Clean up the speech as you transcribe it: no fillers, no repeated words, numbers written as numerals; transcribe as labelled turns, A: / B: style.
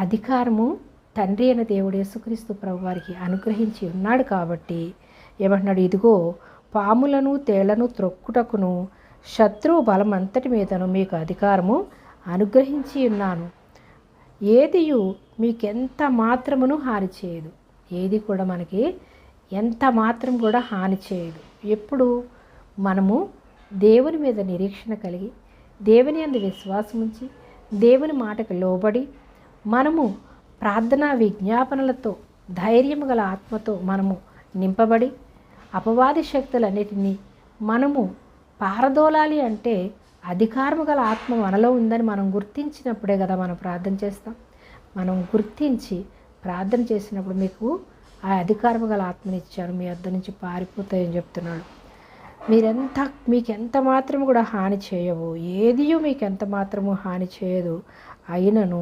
A: అధికారము తండ్రి అయిన దేవుడు యేసుక్రీస్తు ప్రభువారికి అనుగ్రహించి ఉన్నాడు కాబట్టి ఏమంటున్నాడు, ఇదిగో పాములను తేళ్లను త్రొక్కుటకును శత్రువు బలం అంతటి మీదను మీకు అధికారము అనుగ్రహించి ఉన్నాను. ఏదియు మీకెంత మాత్రమును హాని చేయదు. ఏది కూడా మనకి ఎంత మాత్రం కూడా హాని చేయదు. ఎప్పుడు మనము దేవుని మీద నిరీక్షణ కలిగి, దేవుని యందు విశ్వాసం ఉంచి, దేవుని మాటకు లోబడి, మనము ప్రార్థనా విజ్ఞాపనలతో ధైర్యము గల ఆత్మతో మనము నింపబడి అపవాది శక్తులన్నిటినీ మనము పారదోలాలి అంటే అధికారము గల ఆత్మ మనలో ఉందని మనం గుర్తించినప్పుడే కదా మనం ప్రార్థన చేస్తాం. మనం గుర్తించి ప్రార్థన చేసినప్పుడు మీకు ఆ అధికారము గల ఆత్మనిచ్చారు, మీ వద్ద నుంచి పారిపోతాయని చెప్తున్నాడు. మీకెంత మాత్రము కూడా హాని చేయవు, ఏదియూ మీకెంత మాత్రము హాని చేయదు. అయినను